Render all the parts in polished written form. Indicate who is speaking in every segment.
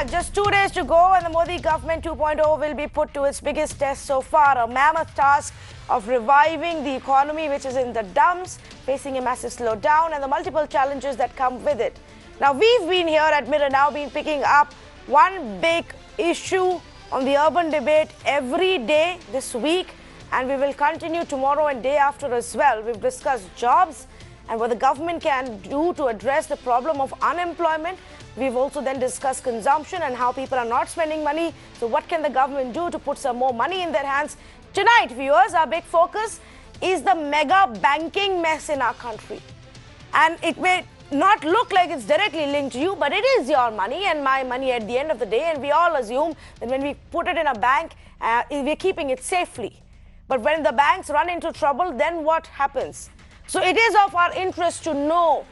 Speaker 1: back. Just 2 days to go and the Modi government 2.0 will be put to its biggest test so far. A mammoth task of reviving the economy, which is in the dumps, facing a massive slowdown and the multiple challenges that come with it. Now, we've been here at Mirror Now, been picking up one big issue on the urban debate every day this week, and we will continue tomorrow and day after as well. We've discussed jobs and what the government can do to address the problem of unemployment. We've also then discussed consumption and how people are not spending money. So what can the government do to put some more money in their hands? Tonight, viewers, our big focus is the mega banking mess in our country. And it may not look like it's directly linked to you, but it is your money and my money at the end of the day. And we all assume that when we put it in a bank, we're keeping it safely. But when the banks run into trouble, then what happens? So it is of our interest to know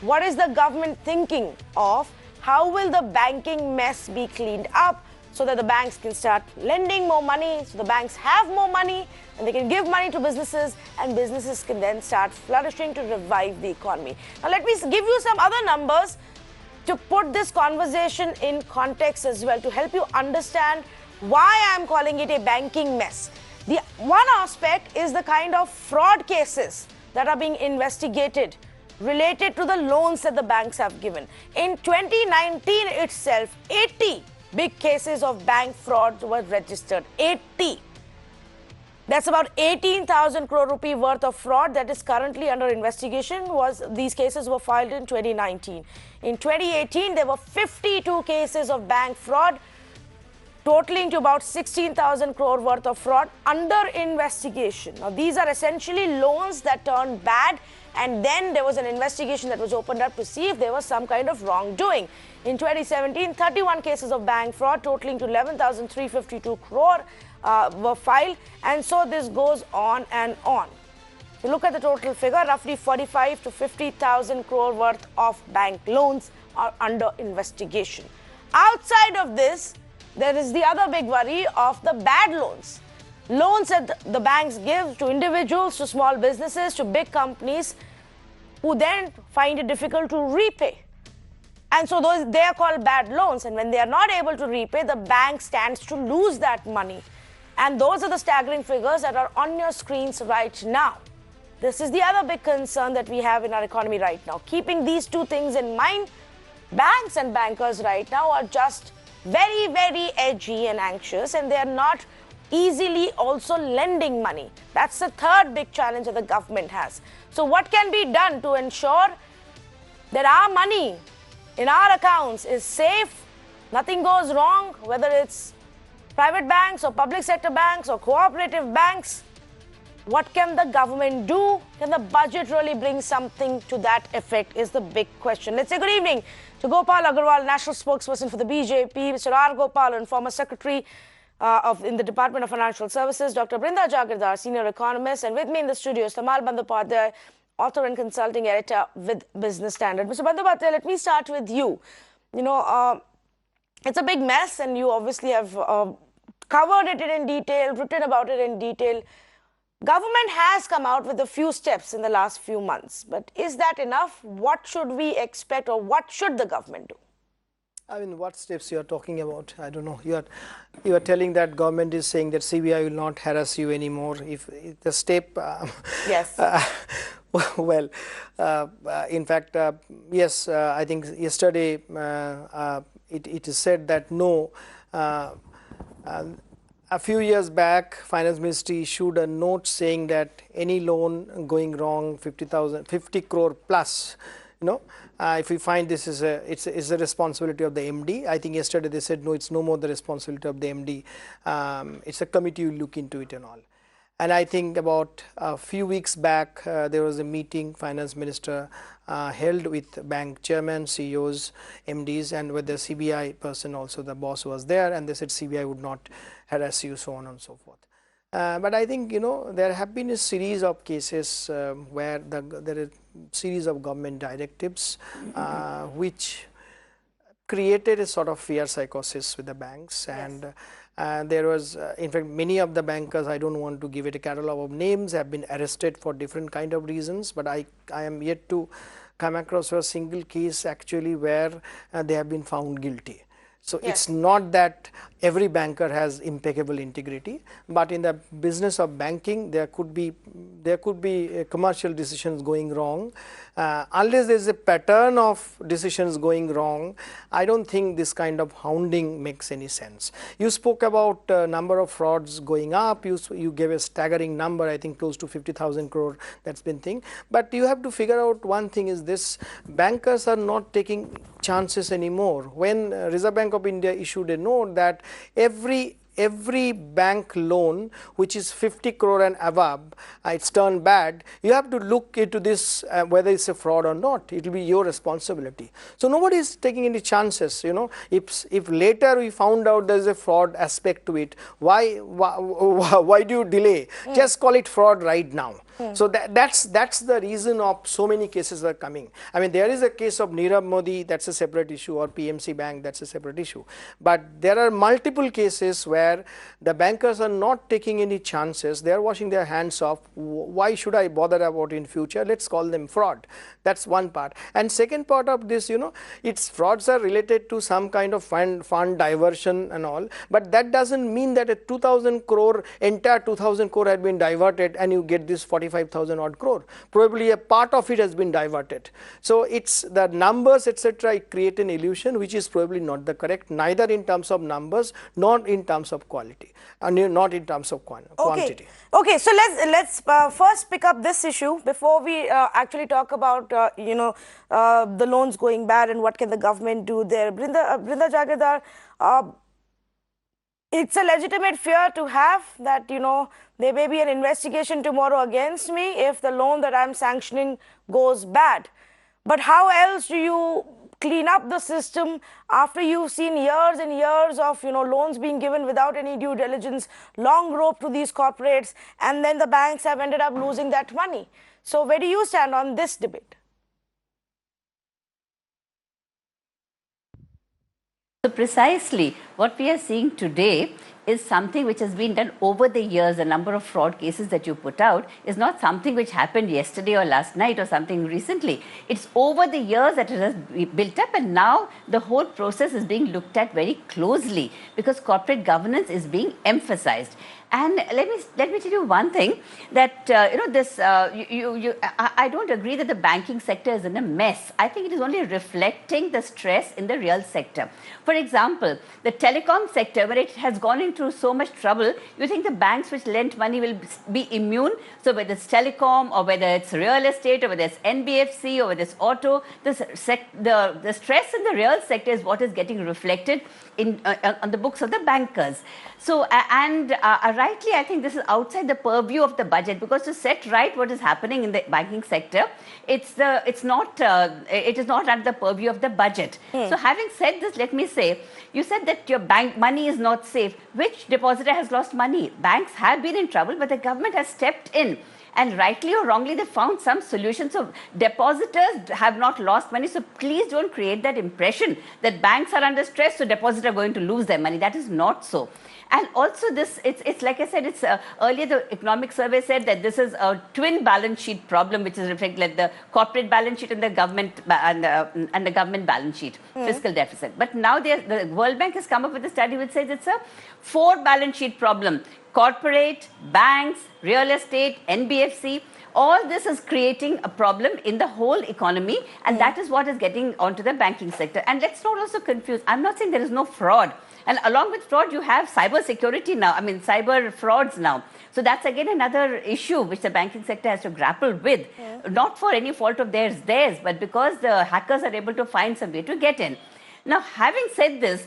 Speaker 1: what is the government thinking of, how will the banking mess be cleaned up so that the banks can start lending more money, so the banks have more money and they can give money to businesses and businesses can then start flourishing to revive the economy. Now let me give you some other numbers to put this conversation in context as well, to help you understand why I'm calling it a banking mess. The one aspect is the kind of fraud cases that are being investigated related to the loans that the banks have given. In 2019 itself, 80 big cases of bank fraud were registered. 80. That's about 18,000 crore rupee worth of fraud that is currently under investigation. These cases were filed in 2019. In 2018, there were 52 cases of bank fraud, totaling to about 16,000 crore worth of fraud under investigation. Now, these are essentially loans that turned bad, and then there was an investigation that was opened up to see if there was some kind of wrongdoing. In 2017, 31 cases of bank fraud totaling to 11,352 crore were filed, and so this goes on and on. If you look at the total figure, roughly 45 to 50,000 crore worth of bank loans are under investigation. Outside of this, there is the other big worry of the bad loans. Loans that the banks give to individuals, to small businesses, to big companies, who then find it difficult to repay. And so they are called bad loans. And when they are not able to repay, the bank stands to lose that money. And those are the staggering figures that are on your screens right now. This is the other big concern that we have in our economy right now. Keeping these two things in mind, banks and bankers right now are just very, very edgy and anxious, and they are not easily also lending money. That's the third big challenge that the government has. So what can be done to ensure that our money in our accounts is safe, nothing goes wrong, whether it's private banks or public sector banks or cooperative banks? What can the government do? Can the budget really bring something to that effect is the big question. Let's say good evening to Gopal Agarwal, National Spokesperson for the BJP, Mr. R. Gopalan, former Secretary in the Department of Financial Services, Dr. Brinda Jagirdar, Senior Economist, and with me in the studio is Tamal Bandyopadhyay, Author and Consulting Editor with Business Standard. Mr. Bandyopadhyay, let me start with you. You know, it's a big mess and you obviously have covered it in detail, written about it in detail. Government has come out with a few steps in the last few months, but is that enough? What should we expect, or what should the government do?
Speaker 2: I mean, what steps you are talking about? I don't know. You are telling that government is saying that CBI will not harass you anymore. If the step,
Speaker 1: yes.
Speaker 2: Well, in fact, yes. I think yesterday it is said that no. A few years back, Finance Ministry issued a note saying that any loan going wrong, 50 crore plus, you know, if we find this is it's a responsibility of the MD. I think yesterday they said no, it's no more the responsibility of the MD. It's a committee will look into it and all. And I think about a few weeks back, there was a meeting Finance Minister held with bank chairman, CEOs, MDs, and with the CBI person also, the boss was there, and they said CBI would not harass you, so on and so forth. But I think, you know, there have been a series of cases where there are a series of government directives which created a sort of fear psychosis with the banks. Yes. And there was, in fact, many of the bankers, I don't want to give it a catalog of names, have been arrested for different kind of reasons, but I am yet to come across a single case actually where they have been found guilty. So it's not that every banker has impeccable integrity, but in the business of banking, there could be commercial decisions going wrong. Unless there is a pattern of decisions going wrong, I don't think this kind of hounding makes any sense. You spoke about number of frauds going up. You gave a staggering number, I think close to 50,000 crore that's been thing. But you have to figure out one thing is this: bankers are not taking chances anymore. When Reserve Bank of India issued a note that every bank loan which is 50 crore and above, it's turned bad, you have to look into this whether it's a fraud or not. It will be your responsibility. So nobody is taking any chances. You know, if later we found out there is a fraud aspect to it, why do you delay? Just call it fraud right now. So that's the reason of so many cases are coming. I mean, there is a case of Nirav Modi, that's a separate issue, or PMC Bank, that's a separate issue. But there are multiple cases where the bankers are not taking any chances. They are washing their hands off. Why should I bother about in future? Let's call them fraud. That's one part. And second part of this, you know, its frauds are related to some kind of fund diversion and all. But that doesn't mean that a 2,000 crore, entire 2,000 crore had been diverted and you get this 45,000 odd crore. Probably a part of it has been diverted. So it's the numbers, etc., create an illusion which is probably not the correct, neither in terms of numbers nor in terms of quality, and not in terms of quantity.
Speaker 1: Okay, so let's first pick up this issue before we actually talk about the loans going bad and what can the government do there. Brinda Jagirdar, it's a legitimate fear to have that, you know, there may be an investigation tomorrow against me if the loan that I'm sanctioning goes bad. But how else do you clean up the system after you've seen years and years of, you know, loans being given without any due diligence, long rope to these corporates, and then the banks have ended up losing that money? So where do you stand on this debate?
Speaker 3: So precisely what we are seeing today is something which has been done over the years. The number of fraud cases that you put out is not something which happened yesterday or last night or something recently. It's over the years that it has built up, and now the whole process is being looked at very closely because corporate governance is being emphasized. And let me tell you one thing, that I don't agree that the banking sector is in a mess. I think it is only reflecting the stress in the real sector. For example, the telecom sector, where it has gone into so much trouble, you think the banks which lent money will be immune? So whether it's telecom or whether it's real estate or whether it's NBFC or whether it's auto, the stress in the real sector is what is getting reflected in on the books of the bankers. So rightly, I think this is outside the purview of the budget, because to set right what is happening in the banking sector, it is not under the purview of the budget. So having said this, let me say, you said that your bank money is not safe. Which depositor has lost money? Banks have been in trouble, but the government has stepped in. And rightly or wrongly, they found some solution. So depositors have not lost money. So please don't create that impression that banks are under stress, so depositors are going to lose their money. That is not so. And also this, it's like I said, it's earlier the economic survey said that this is a twin balance sheet problem, which is reflected like the corporate balance sheet and the government and the government balance sheet, fiscal deficit. But now the World Bank has come up with a study which says it's a 4 balance sheet problem. Corporate, banks, real estate, NBFC, all this is creating a problem in the whole economy, and that is what is getting onto the banking sector. And let's not also confuse, I'm not saying there is no fraud. And along with fraud, you have cyber security now, I mean cyber frauds now. So that's again another issue which the banking sector has to grapple with, not for any fault of theirs, but because the hackers are able to find some way to get in. Now, having said this,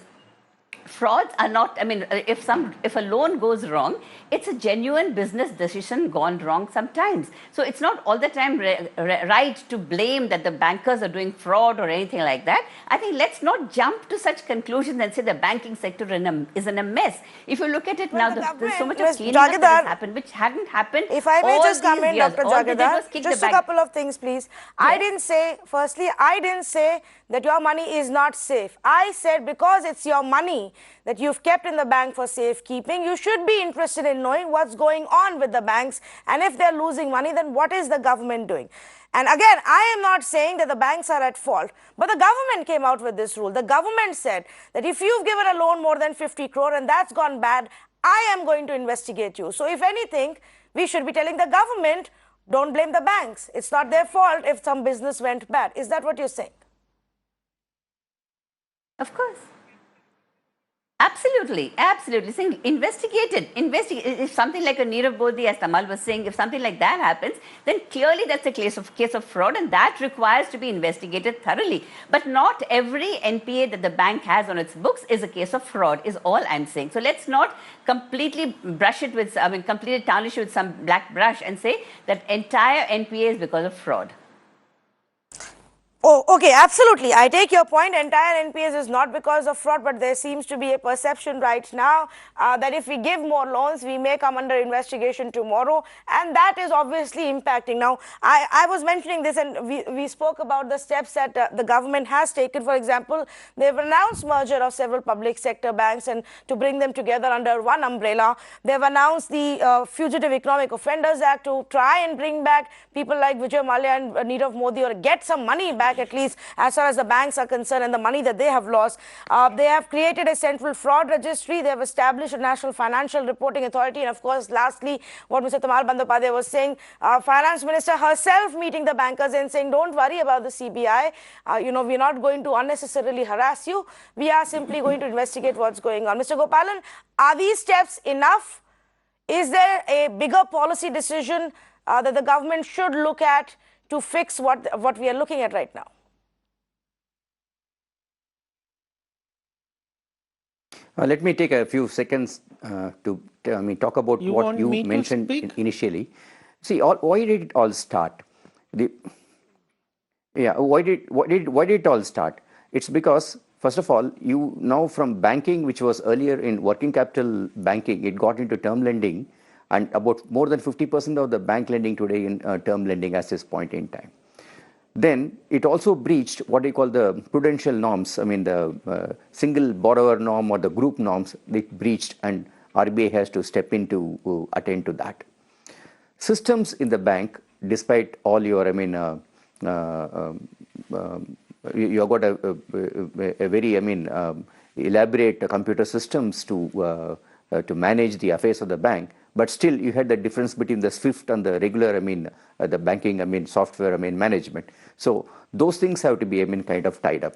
Speaker 3: frauds are not, I mean, if a loan goes wrong, it's a genuine business decision gone wrong sometimes. So it's not all the time right to blame that the bankers are doing fraud or anything like that. I think let's not jump to such conclusions and say the banking sector is in a mess. If you look at it now, there's so much of cleaning up that has happened, which hadn't happened.
Speaker 1: If I may just come in, Dr. Jagirdar, just a couple of things, please. Yes. I didn't say that your money is not safe. I said because it's your money, that you've kept in the bank for safekeeping, you should be interested in knowing what's going on with the banks, and if they're losing money, then what is the government doing? And again, I am not saying that the banks are at fault, but the government came out with this rule. The government said that if you've given a loan more than 50 crore and that's gone bad, I am going to investigate you. So if anything, we should be telling the government, don't blame the banks. It's not their fault if some business went bad. Is that what you're saying?
Speaker 3: Of course. Absolutely, absolutely. Saying investigate it. If something like a Nirav Modi, as Tamal was saying, if something like that happens, then clearly that's a case of fraud, and that requires to be investigated thoroughly. But not every NPA that the bank has on its books is a case of fraud, is all I'm saying. So let's not completely brush it with, completely tarnish it with some black brush and say that entire NPA is because of fraud.
Speaker 1: Oh, okay, absolutely. I take your point. Entire NPAs is not because of fraud, but there seems to be a perception right now that if we give more loans, we may come under investigation tomorrow, and that is obviously impacting. Now, I was mentioning this, and we spoke about the steps that the government has taken. For example, they've announced merger of several public sector banks and to bring them together under one umbrella. They've announced the Fugitive Economic Offenders Act to try and bring back people like Vijay Mallya and Nirav Modi, or get some money back, at least as far as the banks are concerned, and the money that they have lost. They have created a central fraud registry. They have established a national financial reporting authority. And of course, lastly, what Mr. Tamal Bandyopadhyay was saying, finance minister herself meeting the bankers and saying, don't worry about the CBI. We're not going to unnecessarily harass you. We are simply going to investigate what's going on. Mr. Gopalan, are these steps enough? Is there a bigger policy decision that the government should look at to fix what we are looking at right now?
Speaker 4: Let me take a few seconds to talk about what you mentioned initially. See, why did it all start? Why did it all start? It's because, first of all, you now from banking, which was earlier in working capital banking, it got into term lending, and about more than 50% of the bank lending today in term lending at this point in time. Then it also breached what they call the prudential norms. The single borrower norm or the group norms, it breached, and RBI has to step in to attend to that. Systems in the bank, despite all your, you got a very, elaborate computer systems to manage the affairs of the bank. But still, you had the difference between the SWIFT and the regular, the banking, software, management. So those things have to be, kind of tied up.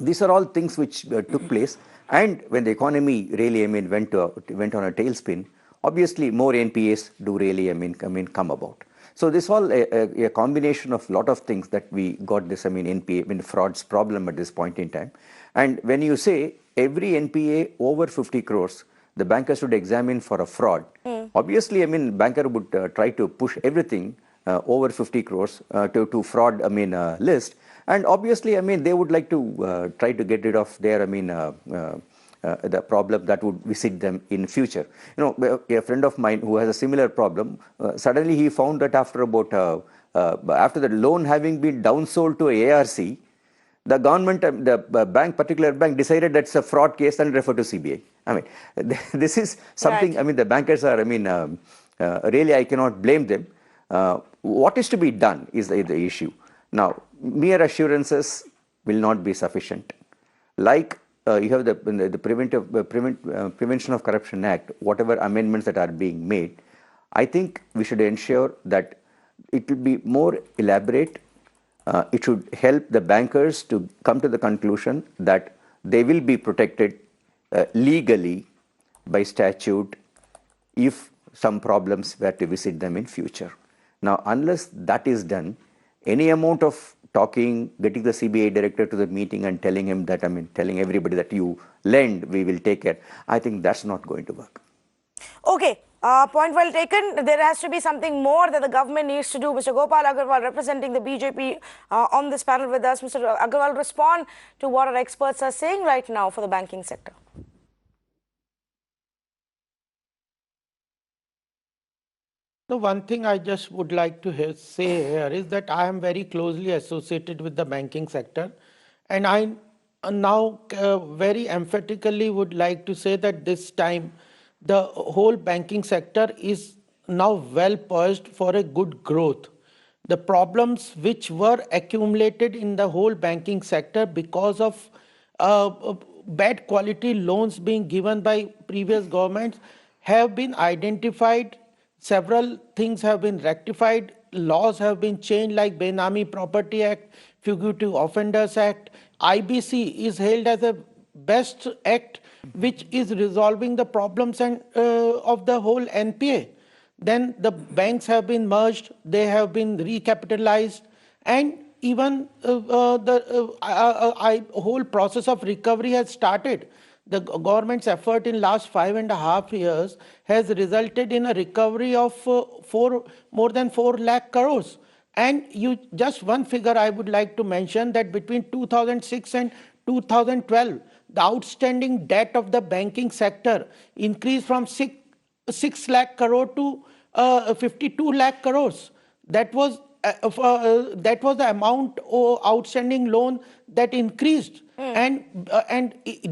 Speaker 4: These are all things which took place. And when the economy really, went on a tailspin, obviously more NPAs do really, come about. So this all a combination of lot of things that we got this, NPA, frauds problem at this point in time. And when you say every NPA over 50 crores, the banker should examine for a fraud. Obviously, banker would try to push everything over 50 crores to fraud, list. And obviously, they would like to try to get rid of their, the problem that would visit them in future. A friend of mine who has a similar problem, suddenly he found that after after the loan having been downsold to ARC, the government, the particular bank decided that's a fraud case and referred to CBI. This is something, right. The bankers are, really I cannot blame them. What is to be done is the issue. Now, mere assurances will not be sufficient. Like you have the Prevention of Corruption Act, whatever amendments that are being made, I think we should ensure that it will be more elaborate. It should help the bankers to come to the conclusion that they will be protected legally by statute if some problems were to visit them in future. Now, unless that is done, any amount of talking, getting the CBI director to the meeting and telling him that, telling everybody that you lend, we will take it, I think that's not going to work.
Speaker 1: Okay. Point well taken. There has to be something more that the government needs to do. Mr. Gopal Agarwal, representing the BJP on this panel with us. Mr. Agarwal, respond to what our experts are saying right now for the banking sector.
Speaker 5: The one thing I just would like to say here is that I am very closely associated with the banking sector, and I now very emphatically would like to say that this time the whole banking sector is now well poised for a good growth. The problems which were accumulated in the whole banking sector because of bad quality loans being given by previous governments have been identified. Several things have been rectified. Laws have been changed like Benami Property Act, Fugitive Offenders Act. IBC is hailed as a best act which is resolving the problems and of the whole NPA. Then the banks have been merged, they have been recapitalized, and even the whole process of recovery has started. The government's effort in last 5.5 years has resulted in a recovery of more than 4 lakh crores. And just one figure I would like to mention, that between 2006 and 2012, the outstanding debt of the banking sector increased from 6 lakh crore to 52 lakh crores. That was the amount of outstanding loan that increased. And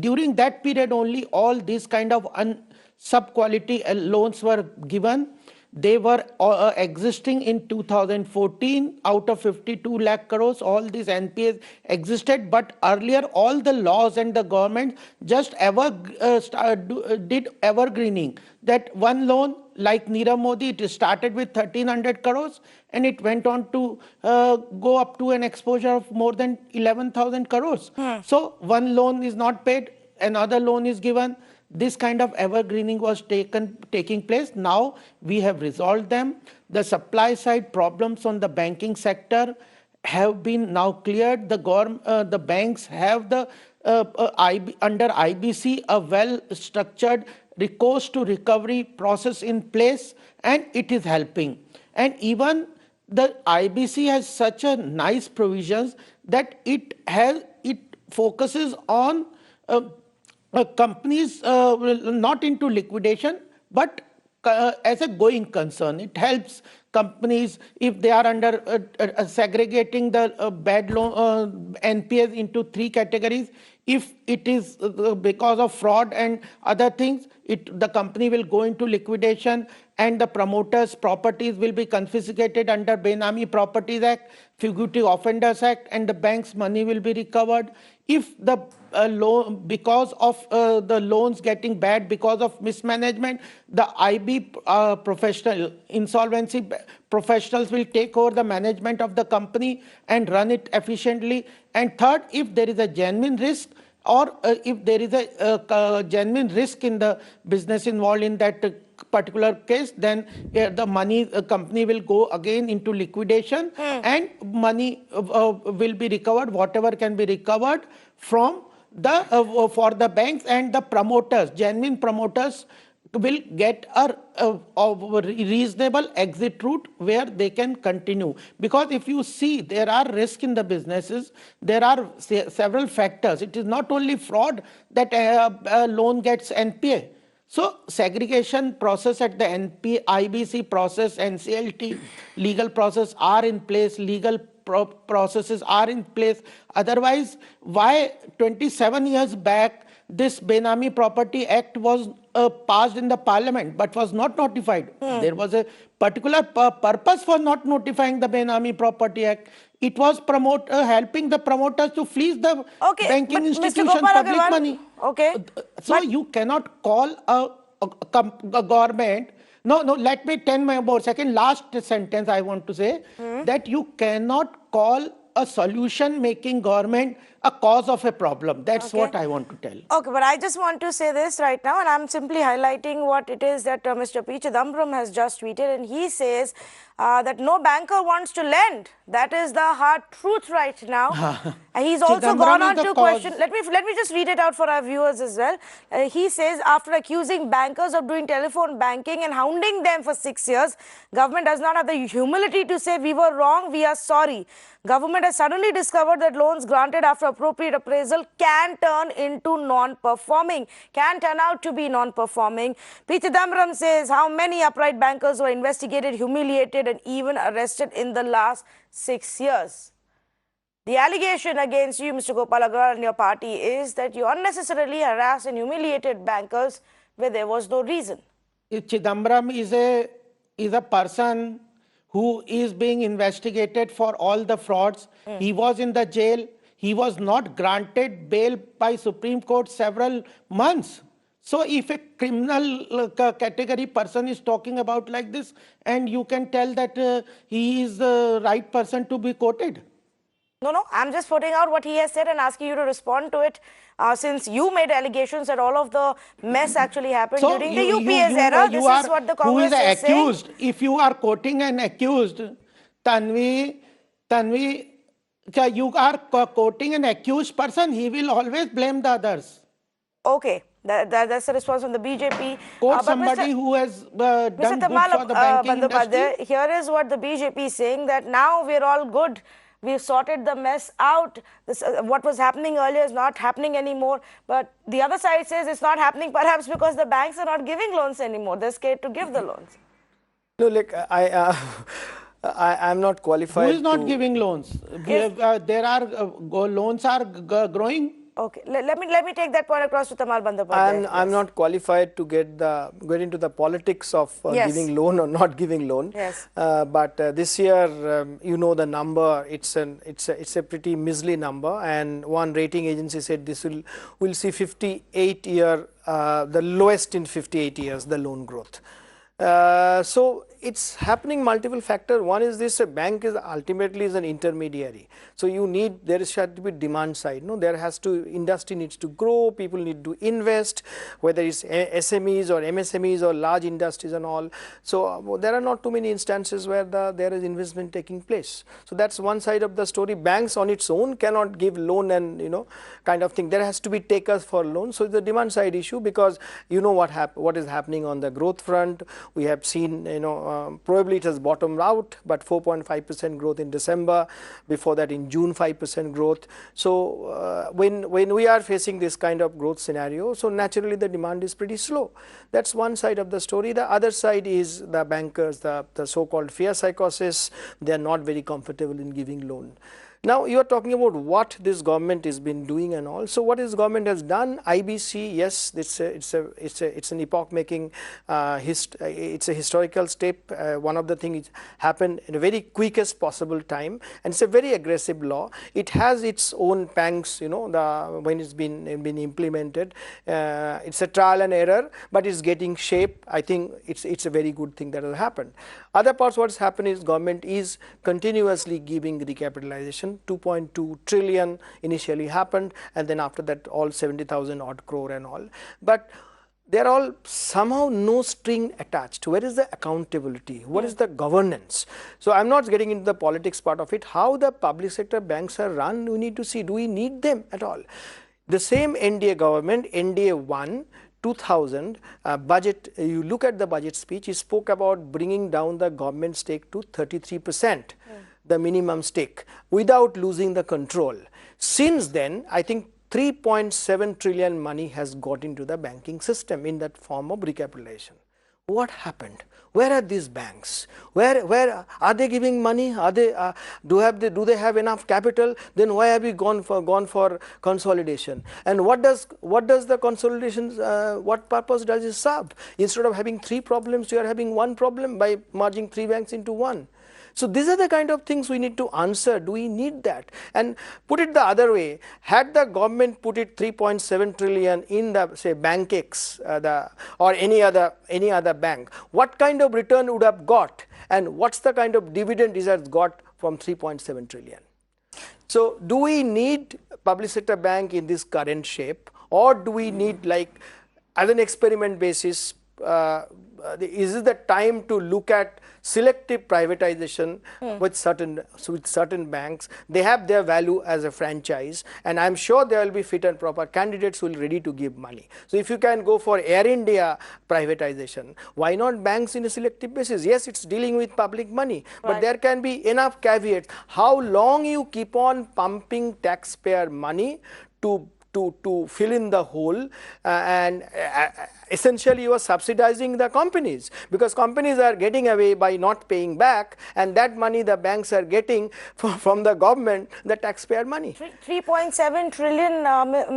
Speaker 5: during that period only, all these kind of sub-quality loans were given. They were existing in 2014 out of 52 lakh crores. All these NPAs existed, but earlier all the laws and the government just did evergreening. That one loan like Nirav Modi, it started with 1300 crores and it went on to go up to an exposure of more than 11,000 crores. So one loan is not paid, another loan is given. This kind of evergreening was taking place. Now we have resolved them. The supply side problems on the banking sector have been now cleared. The banks have the under IBC a well-structured recourse to recovery process in place, and it is helping. And even the IBC has such a nice provisions that it focuses on companies not into liquidation, but as a going concern. It helps companies if they are under segregating the bad loan NPAs into 3 categories. If it is because of fraud and other things, the company will go into liquidation and the promoters' properties will be confiscated under Benami Properties Act, Fugitive Offenders Act, and the bank's money will be recovered. If the loan, because of the loans getting bad because of mismanagement, the IB insolvency professionals will take over the management of the company and run it efficiently. And third, if there is a genuine risk, or if there is a genuine risk in the business involved in that particular case, then the company will go again into liquidation and money will be recovered, whatever can be recovered from for the banks, and the promoters, genuine promoters, will get a reasonable exit route where they can continue. Because if you see, there are risks in the businesses, there are several factors. It is not only fraud that a loan gets NPA. So segregation process at the IBC process, NCLT legal process are in place, legal processes are in place. Otherwise, why 27 years back this Benami Property Act was passed in the parliament but was not notified? There was a particular purpose for not notifying the Benami Property Act. It was helping the promoters to fleece the banking institution public money. So you cannot call a government. No, let me 10 more seconds. Last sentence I want to say that you cannot call a solution-making government a cause of a problem. That's what I want to tell.
Speaker 1: Okay, but I just want to say this right now, and I'm simply highlighting what it is that Mr. P. Chidambaram has just tweeted, and he says that no banker wants to lend. That is the hard truth right now. And he's also gone on to question. Let me just read it out for our viewers as well. He says, after accusing bankers of doing telephone banking and hounding them for 6 years, government does not have the humility to say we were wrong, we are sorry. Government has suddenly discovered that loans granted after appropriate appraisal can turn out to be non-performing. P. Chidambaram says how many upright bankers were investigated, humiliated, and even arrested in the last 6 years. The allegation against you, Mr. Gopal Agarwal, and your party is that you unnecessarily harassed and humiliated bankers where there was no reason.
Speaker 5: Chidambaram is a person who is being investigated for all the frauds. He was in the jail. He was not granted bail by Supreme Court several months. So if a criminal category person is talking about like this, and you can tell that he is the right person to be quoted.
Speaker 1: No, I'm just putting out what he has said and asking you to respond to it, since you made allegations that all of the mess actually happened during the UPA's era. This is what the Congress is
Speaker 5: accused.
Speaker 1: saying.
Speaker 5: If you are quoting an accused, Tanvi, you are quoting an accused person, he will always blame the others.
Speaker 1: Okay, that's the response from the BJP.
Speaker 5: Quote somebody who has done good for the banking industry.
Speaker 1: Here is what the BJP is saying, that now we're all good. We've sorted the mess out. What was happening earlier is not happening anymore. But the other side says it's not happening perhaps because the banks are not giving loans anymore. They're scared to give the loans.
Speaker 2: No, like I'm not qualified.
Speaker 5: Who is not giving loans?
Speaker 1: Yes.
Speaker 5: There are loans are growing.
Speaker 1: Okay, let me take that point across to Tamal Bandyopadhyay.
Speaker 2: I'm not qualified to get into the politics of giving loan or not giving loan.
Speaker 1: Yes.
Speaker 2: But this year, you know the number. It's a pretty measly number, and one rating agency said this will see 58 year the lowest in 58 years the loan growth. So it's happening multiple factors. One is this: a bank is ultimately an intermediary. So there has to be demand side. No, industry needs to grow. People need to invest, whether it's SMEs or MSMEs or large industries and all. So there are not too many instances where there is investment taking place. So that's one side of the story. Banks on its own cannot give loan and kind of thing. There has to be takers for loan. So it's the demand side issue, because what is happening on the growth front. We have seen probably it has bottomed out, but 4.5% growth in December. Before that, in June, 5% growth. So when we are facing this kind of growth scenario, so naturally the demand is pretty slow. That's one side of the story. The other side is the bankers, the so-called fear psychosis. They are not very comfortable in giving loan. Now you are talking about what this government has been doing and all. So what this government has done, IBC, yes, it's an epoch-making, it's a historical step. One of the things happened in a very quickest possible time, and it's a very aggressive law. It has its own pangs, when it's been implemented. It's a trial and error, but it's getting shape. I think it's a very good thing that has happened. Other parts, what's happened is government is continuously giving recapitalization. 2.2 trillion initially happened, and then after that all 70,000 odd crore and all. But they're all somehow no string attached. Where is the accountability? What is the governance? So I'm not getting into the politics part of it. How the public sector banks are run, we need to see, do we need them at all? The same NDA government, NDA 1, 2000 budget, you look at the budget speech, he spoke about bringing down the government stake to 33%. The minimum stake, without losing the control. Since then, I think 3.7 trillion money has got into the banking system in that form of recapitalization. What happened? Where are these banks? Where are they giving money? Are they do they have enough capital? Then why have we gone for consolidation? And what does the consolidation? What purpose does it serve? Instead of having three problems, you are having one problem by merging three banks into one. So these are the kind of things we need to answer. Do we need that? And put it the other way, had the government put it 3.7 trillion in the, say, Bank X or any other bank, what kind of return would have got, and what's the kind of dividend it has got from 3.7 trillion? So do we need public sector bank in this current shape, or do we need, like, as an experiment basis, is it the time to look at selective privatization with certain banks? They have their value as a franchise, and I'm sure there will be fit and proper candidates who will be ready to give money. So if you can go for Air India privatization, why not banks in a selective basis? Yes, it's dealing with public money, but there can be enough caveats. How long you keep on pumping taxpayer money to to fill in the hole, and essentially you are subsidizing the companies, because companies are getting away by not paying back, and that money the banks are getting from the government, the taxpayer money.
Speaker 1: 3.7 trillion,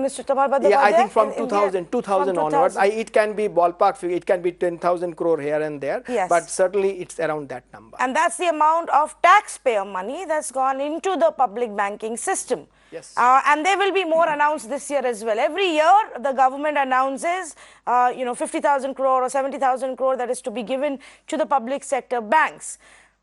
Speaker 1: Mr. Tamal Bandyopadhyay.
Speaker 2: Yeah, I think from
Speaker 1: in
Speaker 2: 2000 onwards. It can be ballpark figure, it can be 10,000 crore here and there,
Speaker 1: yes,
Speaker 2: but certainly it's around that number.
Speaker 1: And that's the amount of taxpayer money that's gone into the public banking system.
Speaker 2: Yes.
Speaker 1: And there will be more announced this year as well. Every year, the government announces, 50,000 crore or 70,000 crore that is to be given to the public sector banks.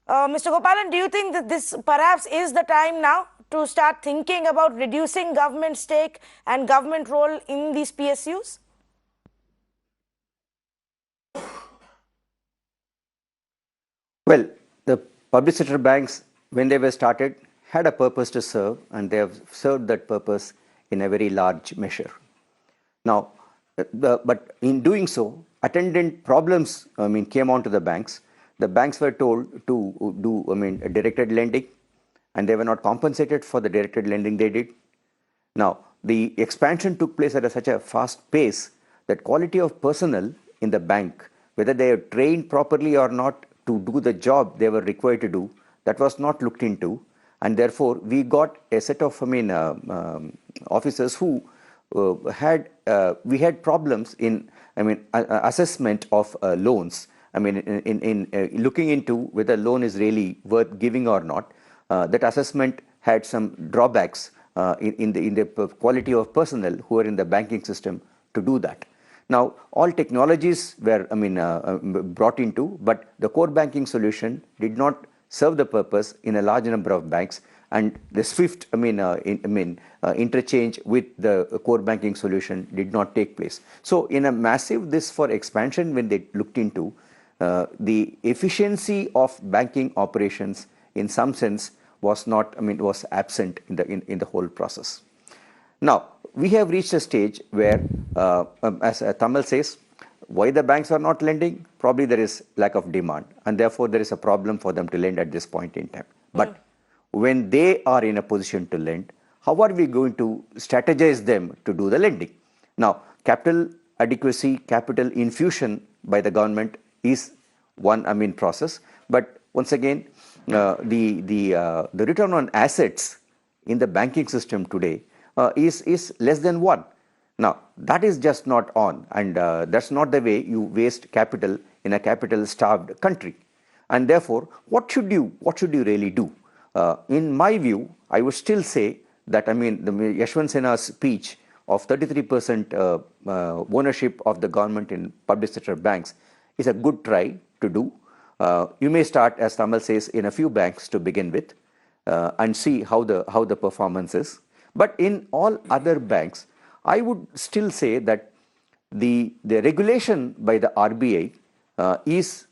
Speaker 1: Mr. Gopalan, do you think that this perhaps is the time now to start thinking about reducing government stake and government role in these PSUs?
Speaker 4: Well, the public sector banks, when they were started, had a purpose to serve, and they have served that purpose in a very large measure. Now, but in doing so, attendant problems, came on to the banks. The banks were told to do, directed lending, and they were not compensated for the directed lending they did. Now, the expansion took place at such a fast pace that quality of personnel in the bank, whether they are trained properly or not to do the job they were required to do, that was not looked into. And therefore, we got a set of officers who we had problems in assessment of loans. In looking into whether loan is really worth giving or not. That assessment had some drawbacks in the quality of personnel who are in the banking system to do that. Now, all technologies were brought into, but the core banking solution did not serve the purpose in a large number of banks, and the swift interchange with the core banking solution did not take place. So in a massive this for expansion, when they looked into the efficiency of banking operations, in some sense was not, was absent in the whole process. Now, we have reached a stage where, as Tamal says, why the banks are not lending? Probably there is lack of demand, and therefore there is a problem for them to lend at this point in time. But when they are in a position to lend, how are we going to strategize them to do the lending? Now, capital adequacy, capital infusion by the government is one process. But once again, the return on assets in the banking system today is less than 1. Now, that is just not on, and that's not the way you waste capital in a capital-starved country. And therefore, what should you really do? In my view, I would still say that, the Yashwant Sinha's speech of 33% ownership of the government in public sector banks is a good try to do. You may start, as Tamal says, in a few banks to begin with, and see how the performance is. But in all other banks, I would still say that the regulation by the RBI is,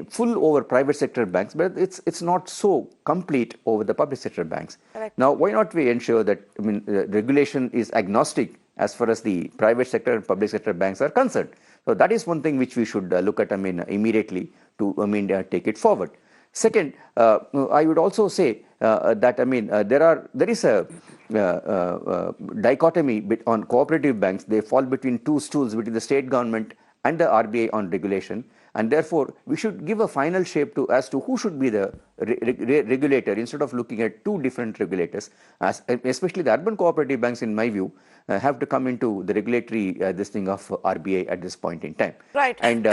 Speaker 4: full over private sector banks, but it's not so complete over the public sector banks.
Speaker 1: Correct.
Speaker 4: Now, why not we ensure that regulation is agnostic as far as the private sector and public sector banks are concerned? So that is one thing which we should look at immediately to take it forward. Second, I would also say that there is a dichotomy on cooperative banks. They fall between two stools, between the state government and the RBI on regulation, and therefore we should give a final shape as to who should be the regulator, instead of looking at two different regulators. Especially the urban cooperative banks, in my view, have to come into the regulatory this thing of RBI at this point in time.
Speaker 1: Right.
Speaker 4: And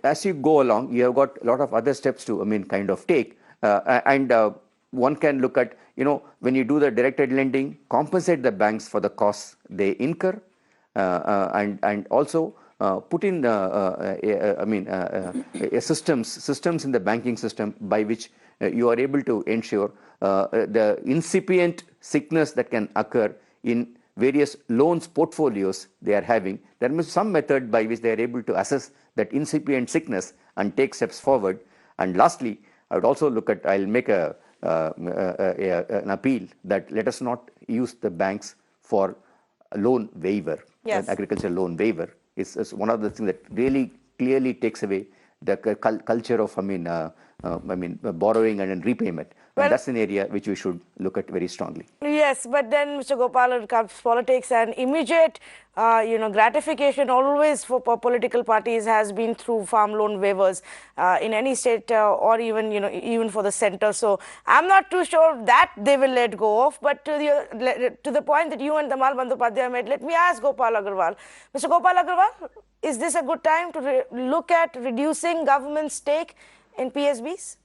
Speaker 4: as you go along, you have got a lot of other steps to kind of take. One can look at, when you do the directed lending, compensate the banks for the costs they incur, and also put in systems in the banking system by which you are able to ensure the incipient sickness that can occur in various loans portfolios they are having. There must be some method by which they are able to assess that incipient sickness and take steps forward. And lastly, I would also look at, I'll make an appeal that let us not use the banks for a loan waiver.
Speaker 1: Yes.
Speaker 4: An agricultural loan waiver is one of the things that really clearly takes away the culture of borrowing and repayment.
Speaker 1: Well,
Speaker 4: that's an area which we should look at very strongly.
Speaker 1: Yes, but then Mr. Gopalan comes politics, and immediate, gratification always for political parties has been through farm loan waivers in any state or even, even for the center. So I'm not too sure that they will let go of. But to the point that you and Tamal Bandyopadhyay made, let me ask Gopal Agarwal. Mr. Gopal Agarwal, is this a good time to look at reducing government stake in PSBs?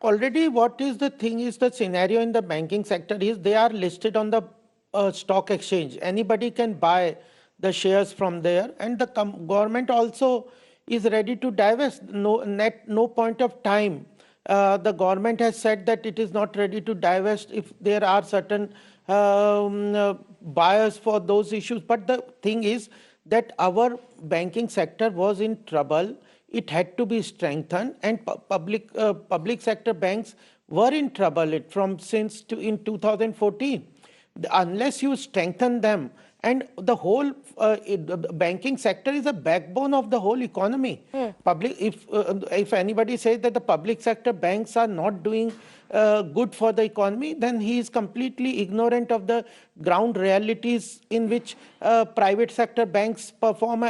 Speaker 5: Already, what is the thing is the scenario in the banking sector is they are listed on the stock exchange. Anybody can buy the shares from there, and the government also is ready to divest. No point of time. The government has said that it is not ready to divest if there are certain buyers for those issues. But the thing is that our banking sector was in trouble. It had to be strengthened, and public sector banks were in trouble in 2014. Unless you strengthen them, and the whole the banking sector is a backbone of the whole economy. If anybody says that the public sector banks are not doing good for the economy, then he is completely ignorant of the ground realities in which private sector banks perform,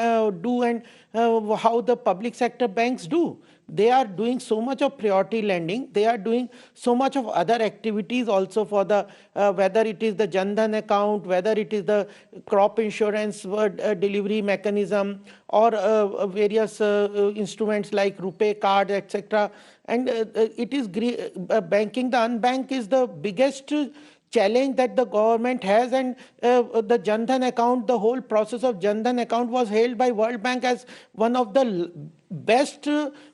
Speaker 5: do, and how the public sector banks do. They are doing so much of priority lending. They are doing so much of other activities also for the, whether it is the Jan Dhan account, whether it is the crop insurance delivery mechanism, or various instruments like RuPay card, etc. And it is banking the unbanked is the biggest challenge that the government has, and the Jan Dhan account, the whole process of Jan Dhan account was hailed by World Bank as one of the best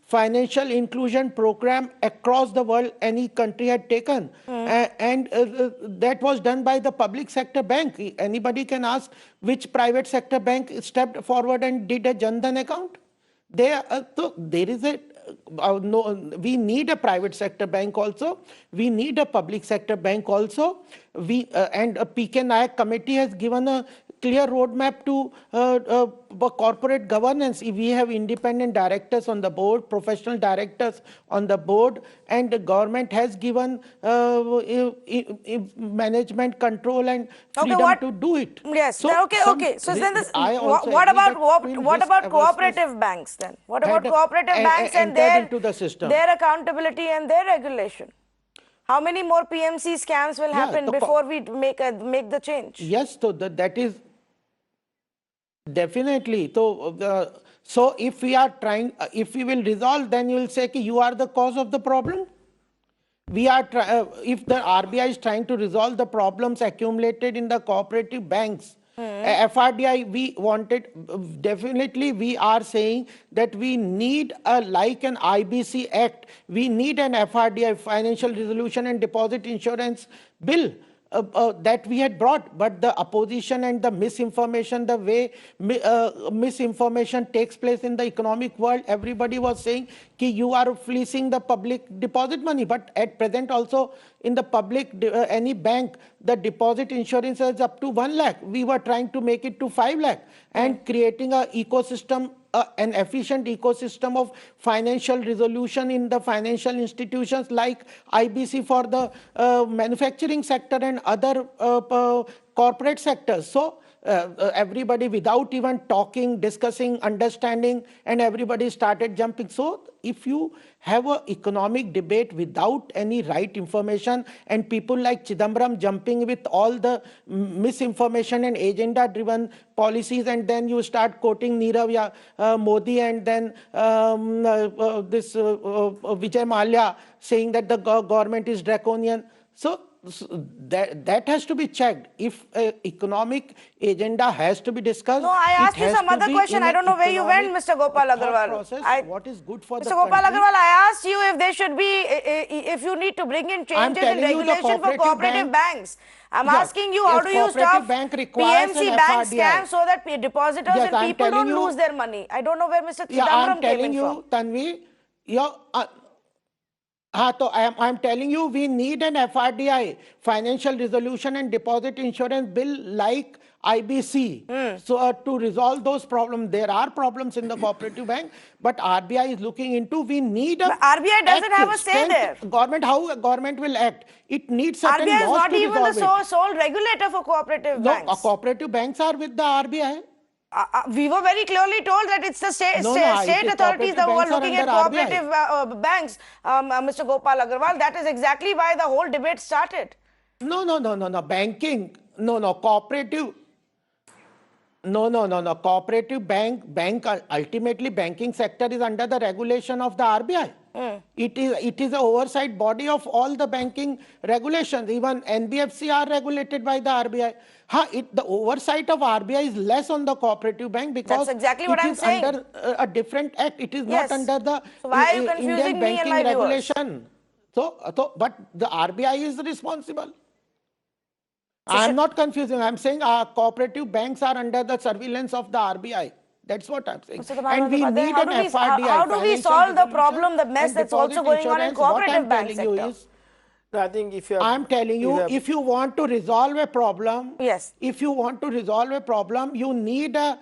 Speaker 5: financial inclusion program across the world any country had taken. And that was done by the public sector bank. Anybody can ask which private sector bank stepped forward and did a Jan Dhan account. So there is a we need a private sector bank also. We need a public sector bank also. And a PK Nayak committee has given a clear roadmap to corporate governance. We have independent directors on the board, professional directors on the board, and the government has given management control and freedom to do it.
Speaker 1: Yes. So, okay. So then what about cooperative banks then? What about cooperative banks and their accountability and their regulation? How many more PMC scams will happen before we make the change?
Speaker 5: Yes, so that is definitely. So if we are trying, if we will resolve, then you will say that you are the cause of the problem. We are if the RBI is trying to resolve the problems accumulated in the cooperative banks, FRDI, we wanted, definitely we are saying that we need like an IBC Act, we need an FRDI, Financial Resolution and Deposit Insurance Bill. That we had brought, but the opposition and the misinformation, the way misinformation takes place in the economic world, everybody was saying that you are fleecing the public deposit money. But at present also in the public, any bank, the deposit insurance is up to 1 lakh. We were trying to make it to 5 lakh and creating an ecosystem, an efficient ecosystem of financial resolution in the financial institutions like IBC for the manufacturing sector and other corporate sectors. So everybody, without even talking, discussing, understanding, and everybody started jumping. So if you have an economic debate without any right information, and people like Chidambaram jumping with all the misinformation and agenda-driven policies, and then you start quoting Nirav Modi, and then this Vijay Mallya saying that the government is draconian. So that has to be checked. If economic agenda has to be discussed.
Speaker 1: No, I asked you some other question. I don't know where you went, Mr. Gopal Agarwal.
Speaker 5: What is good for
Speaker 1: Mr.
Speaker 5: the
Speaker 1: Gopal
Speaker 5: country?
Speaker 1: Agarwal, I asked you if there should be, if you need to bring in changes in regulation for cooperative banks. I'm asking you, how do you stop PMC bank scams so that depositors and people don't lose their money? I don't know where Mr. Chidambaram came in from.
Speaker 5: Tanvi, I'm telling you, we need an FRDI, Financial Resolution and Deposit Insurance Bill, like IBC. So to resolve those problems, there are problems in the cooperative bank, but RBI is looking into. We need a
Speaker 1: But RBI doesn't have a say there.
Speaker 5: Government, how a government will act? It needs certain
Speaker 1: RBI is
Speaker 5: laws
Speaker 1: not
Speaker 5: to
Speaker 1: even the
Speaker 5: resolve it.
Speaker 1: sole regulator for cooperative
Speaker 5: No,
Speaker 1: banks.
Speaker 5: cooperative banks are with the RBI.
Speaker 1: We were very clearly told that it's the state authorities that were looking at cooperative banks, Mr. Gopal Agarwal. That is exactly why the whole debate started.
Speaker 5: No. Banking. No. Cooperative. No. Cooperative bank. Ultimately, banking sector is under the regulation of the RBI. It is the oversight body of all the banking regulations. Even NBFC are regulated by the RBI. The oversight of RBI is less on the cooperative bank because
Speaker 1: that's exactly what I'm saying.
Speaker 5: Under a different act. It is not under the
Speaker 1: so why are you confusing
Speaker 5: Indian
Speaker 1: me and
Speaker 5: banking
Speaker 1: my
Speaker 5: regulation. But the RBI is responsible. I am not confusing. I am saying cooperative banks are under the surveillance of the RBI. That's what I'm saying. And we need an FRDI.
Speaker 1: How do we solve the problem, the mess that's also going on in cooperative bank sector?
Speaker 2: I think if
Speaker 5: I'm telling you, if you want to resolve a problem,
Speaker 1: yes.
Speaker 5: If you want to resolve a problem, you need a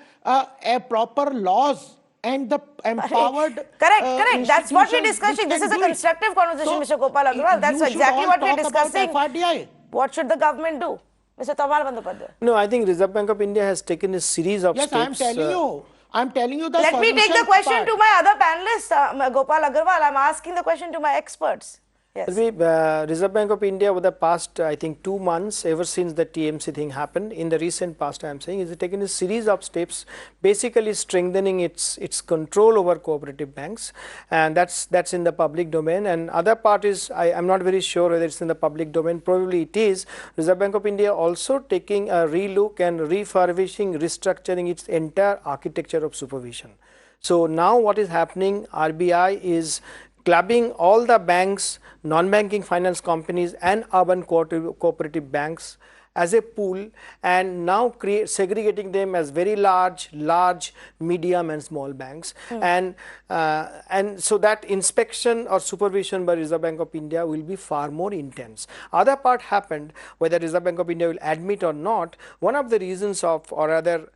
Speaker 5: proper laws and the empowered.
Speaker 1: Correct. That's what we're discussing. This is a constructive conversation, Mr. Gopal Agarwal. That's exactly what we're discussing. What should the government do? Mr. Tamal Bandyopadhyay.
Speaker 2: No, I think Reserve Bank of India has taken a series of steps.
Speaker 5: Yes, I'm telling you the
Speaker 1: Let me take the question to my other panelists, Gopal Agarwal. I'm asking the question to my experts. Yes.
Speaker 2: Reserve Bank of India over the past, I think, 2 months, ever since the TMC thing happened, in the recent past, I am saying, is taken a series of steps, basically strengthening its control over cooperative banks, and that's in the public domain. And other part is, I'm not very sure whether it's in the public domain. Probably it is. Reserve Bank of India also taking a relook and refurbishing, restructuring its entire architecture of supervision. So now what is happening? RBI is clubbing all the banks, non-banking finance companies and urban cooperative banks as a pool, and now segregating them as very large, medium and small banks. And so that inspection or supervision by Reserve Bank of India will be far more intense. Other part happened, whether Reserve Bank of India will admit or not, one of the reasons of, or rather,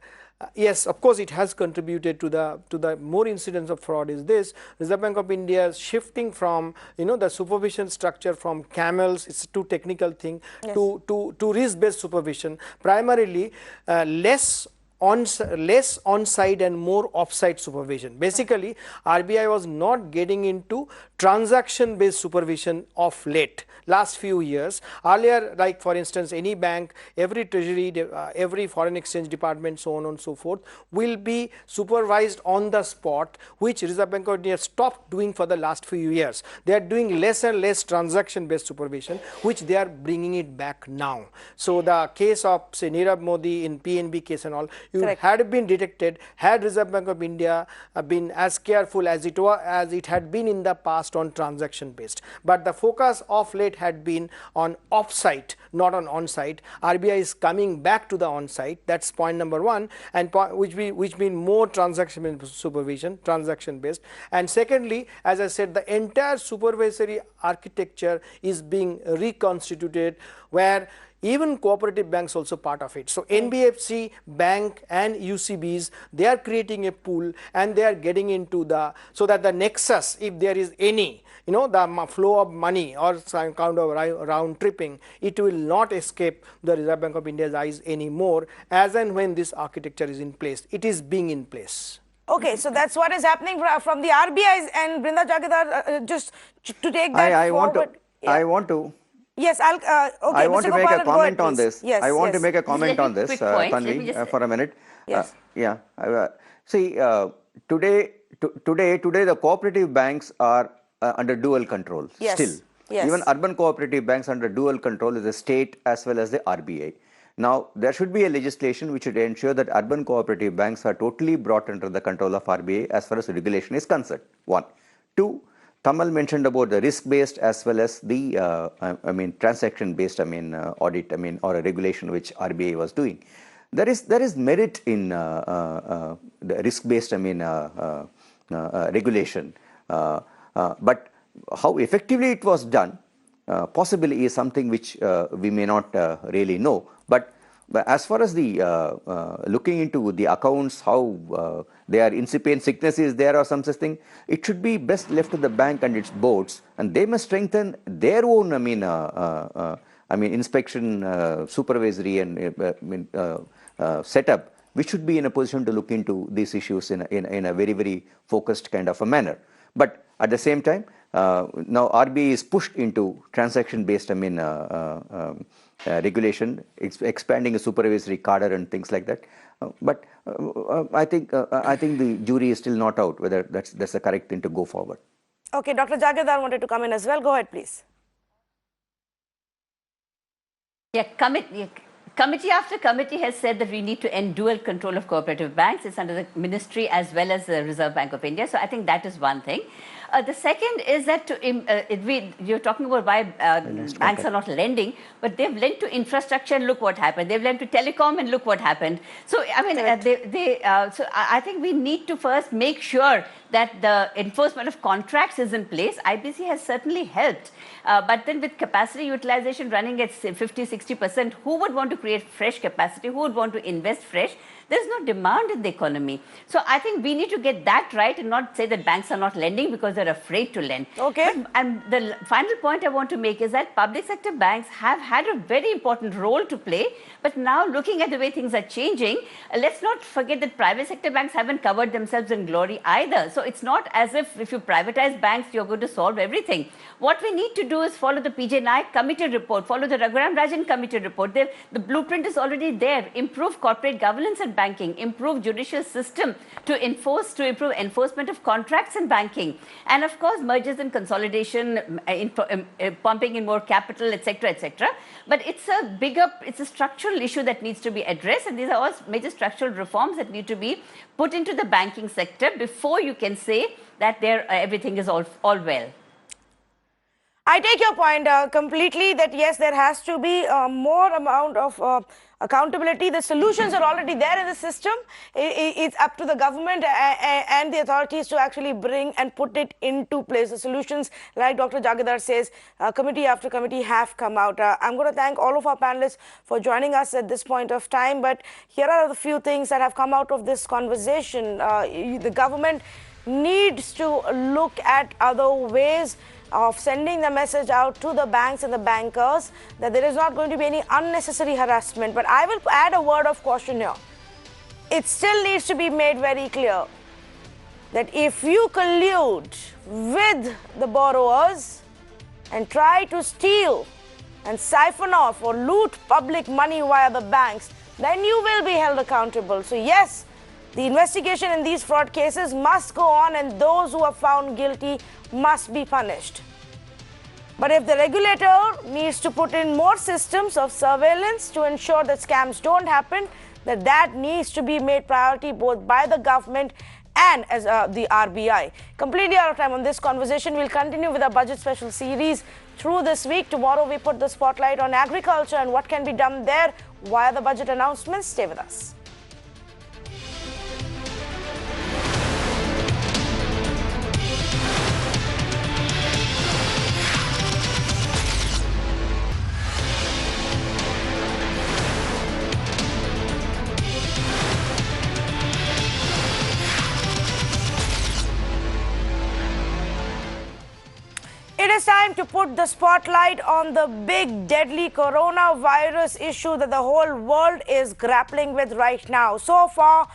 Speaker 2: yes, of course, it has contributed to the more incidents of fraud is this. Reserve Bank of India is shifting from, the supervision structure from camels, it's a too technical thing, yes, to risk-based supervision, primarily less on-site and more off-site supervision. Basically, RBI was not getting into transaction-based supervision of late, last few years. Earlier, like for instance, any bank, every treasury, every foreign exchange department, so on and so forth, will be supervised on the spot, which Reserve Bank of India stopped doing for the last few years. They are doing less and less transaction-based supervision, which they are bringing it back now. So the case of, say, Nirav Modi in PNB case and all, had been detected had Reserve Bank of India been as careful as it had been in the past on transaction based. But the focus of late had been on off-site, not on on-site. RBI is coming back to the on-site. That's point number one, and which mean more transaction supervision, transaction based. And secondly, as I said, the entire supervisory architecture is being reconstituted, where even cooperative banks also part of it. So NBFC, bank and UCBs, they are creating a pool and they are getting into so that the nexus, if there is any, the flow of money or some kind of round tripping, it will not escape the Reserve Bank of India's eyes anymore, as and when this architecture is in place. It is being in place.
Speaker 1: Okay, so that's what is happening from the RBI's and Brinda Jagidar, just to take that forward.
Speaker 4: I want to.
Speaker 1: Yes, okay.
Speaker 4: I want
Speaker 1: Mr.
Speaker 4: to make
Speaker 1: Gopal,
Speaker 4: a comment on this.
Speaker 1: Yes,
Speaker 4: I want to make a comment on this,
Speaker 3: Tanvi,
Speaker 4: for a minute.
Speaker 1: Yes.
Speaker 4: See, today the cooperative banks are under dual control.
Speaker 1: Yes.
Speaker 4: Still.
Speaker 1: Yes.
Speaker 4: Even urban cooperative banks under dual control is the state as well as the RBI. Now, there should be a legislation which should ensure that urban cooperative banks are totally brought under the control of RBI as far as regulation is concerned. 1. 2. Tamal mentioned about the risk-based as well as the, transaction-based, audit, or a regulation which RBI was doing. There is merit in the risk-based, regulation, but how effectively it was done possibly is something which we may not really know. But But as far as the looking into the accounts, how they are incipient sickness is there or some such thing, it should be best left to the bank and its boards, and they must strengthen their own, inspection, supervisory and setup. We should be in a position to look into these issues in a very, very focused kind of a manner. But at the same time, now RBI is pushed into transaction-based, regulation, expanding a supervisory cadre and things like that. But I think the jury is still not out whether that's the correct thing to go forward.
Speaker 1: Okay, Dr. Jagirdar wanted to come in as well. Go ahead, please.
Speaker 3: Yeah, committee after committee has said that we need to end dual control of cooperative banks. It's under the ministry as well as the Reserve Bank of India. So I think that is one thing. The second is that you're talking about why banks are not lending, but they've lent to infrastructure and look what happened. They've lent to telecom and look what happened. So I mean, so I think we need to first make sure that the enforcement of contracts is in place. IBC has certainly helped, but then with capacity utilization running at 50-60%, who would want to create fresh capacity? Who would want to invest fresh? There's no demand in the economy. So I think we need to get that right and not say that banks are not lending because they're afraid to lend.
Speaker 1: Okay.
Speaker 3: And the final point I want to make is that public sector banks have had a very important role to play. But now looking at the way things are changing, let's not forget that private sector banks haven't covered themselves in glory either. So it's not as if you privatize banks, you're going to solve everything. What we need to do is follow the PJ Nayak committee report, follow the Raghuram Rajan committee report. The blueprint is already there. Improve corporate governance and banking, improve judicial system to improve enforcement of contracts in banking, and of course mergers and consolidation, pumping in more capital, etc., etc. But it's a structural issue that needs to be addressed, and these are all major structural reforms that need to be put into the banking sector before you can say that everything is all well.
Speaker 1: I take your point completely that yes, there has to be more amount of accountability. The solutions are already there in the system. It's up to the government and the authorities to actually bring and put it into place. The solutions, like Dr. Jagirdar says, committee after committee have come out. I'm going to thank all of our panelists for joining us at this point of time. But here are the few things that have come out of this conversation. The government needs to look at other ways of sending the message out to the banks and the bankers that there is not going to be any unnecessary harassment. But I will add a word of caution here. It still needs to be made very clear that if you collude with the borrowers and try to steal and siphon off or loot public money via the banks, then you will be held accountable. So yes, the investigation in these fraud cases must go on, and those who are found guilty must be punished. But if the regulator needs to put in more systems of surveillance to ensure that scams don't happen, that needs to be made priority both by the government and as the RBI. Completely out of time on this conversation. We'll continue with our budget special series through this week. Tomorrow we put the spotlight on agriculture and what can be done there via the budget announcements. Stay with us. It is time to put the spotlight on the big deadly coronavirus issue that the whole world is grappling with right now. So far,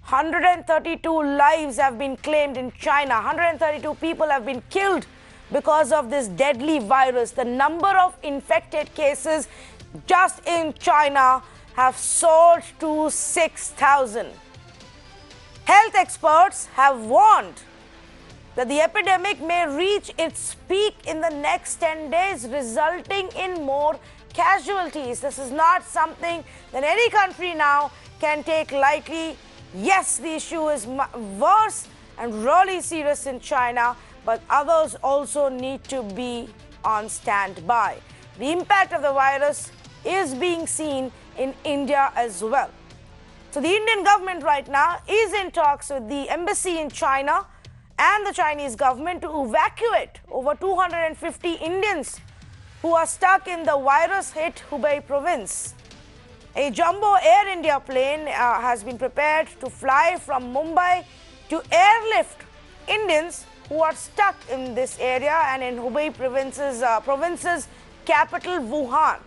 Speaker 1: 132 lives have been claimed in China. 132 people have been killed because of this deadly virus. The number of infected cases just in China have soared to 6,000. Health experts have warned that the epidemic may reach its peak in the next 10 days, resulting in more casualties. This is not something that any country now can take lightly. Yes, the issue is worse and really serious in China, but others also need to be on standby. The impact of the virus is being seen in India as well. So the Indian government right now is in talks with the embassy in China and the Chinese government to evacuate over 250 Indians who are stuck in the virus-hit Hubei province. A jumbo Air India plane has been prepared to fly from Mumbai to airlift Indians who are stuck in this area and in Hubei province's capital Wuhan.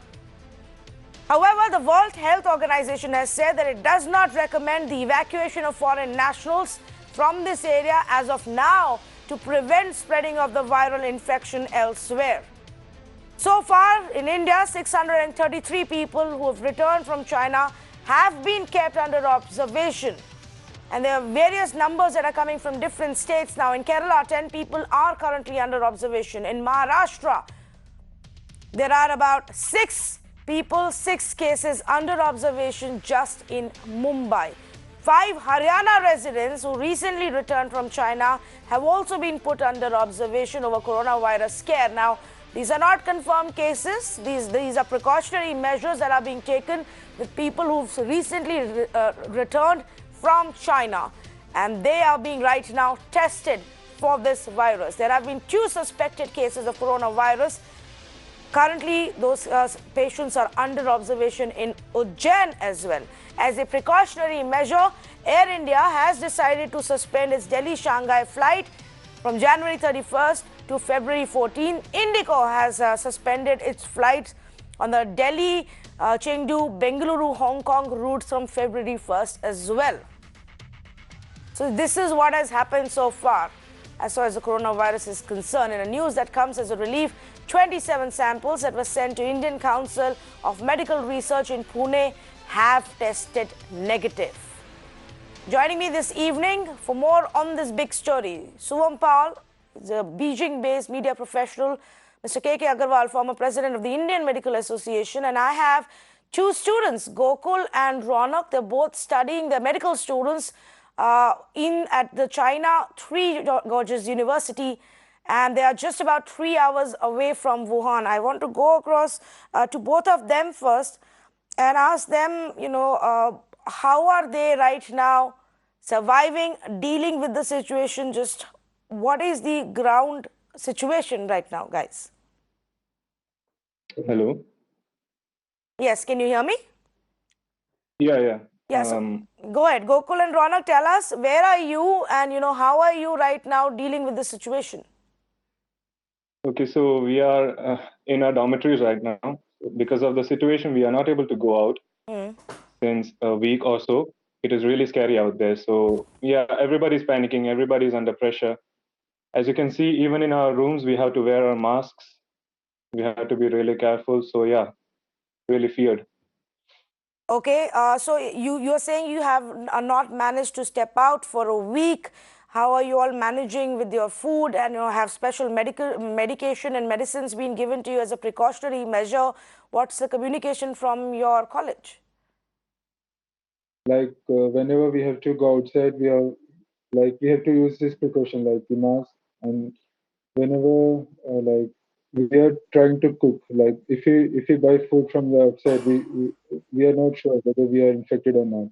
Speaker 1: However, the World Health Organization has said that it does not recommend the evacuation of foreign nationals from this area as of now to prevent spreading of the viral infection elsewhere. So far in India, 633 people who have returned from China have been kept under observation. And there are various numbers that are coming from different states now. In Kerala, 10 people are currently under observation. In Maharashtra, there are about 6 people, 6 cases under observation just in Mumbai. 5 Haryana residents who recently returned from China have also been put under observation over coronavirus scare. Now, these are not confirmed cases. These are precautionary measures that are being taken with people who've recently returned from China. And they are being right now tested for this virus. There have been 2 suspected cases of coronavirus. Currently, those patients are under observation in Ujjain as well. As a precautionary measure, Air India has decided to suspend its Delhi-Shanghai flight from January 31st to February 14. Indigo has suspended its flights on the Delhi, Chengdu, Bengaluru, Hong Kong routes from February 1st as well. So this is what has happened so far as far as the coronavirus is concerned. In a news that comes as a relief, 27 samples that were sent to Indian Council of Medical Research in Pune have tested negative. Joining me this evening for more on this big story, Suvam Paul, the Beijing-based media professional, Mr. K.K. Agarwal, former president of the Indian Medical Association, and I have 2 students, Gokul and Ronak. They're both studying, they're medical students at the China Three Gorges University, and they are just about 3 hours away from Wuhan. I want to go across to both of them first and ask them, how are they right now surviving, dealing with the situation? Just what is the ground situation right now, guys?
Speaker 6: Hello.
Speaker 1: Yes, can you hear me?
Speaker 6: Yeah.
Speaker 1: Yeah, so go ahead. Gokul and Ronak, tell us, where are you and, how are you right now dealing with the situation?
Speaker 6: Okay, so we are in our dormitories right now. Because of the situation, we are not able to go out since a week or so. It is really scary out there. So yeah, everybody's panicking. Everybody's under pressure. As you can see, even in our rooms, we have to wear our masks. We have to be really careful. So yeah, really feared.
Speaker 1: Okay, so you're saying you have not managed to step out for a week. How are you all managing with your food, and have special medication and medicines been given to you as a precautionary measure? What's the communication from your college?
Speaker 7: Like whenever we have to go outside, we have to use this precaution, like the mask. And whenever we are trying to cook, like if we buy food from the outside, we are not sure whether we are infected or not,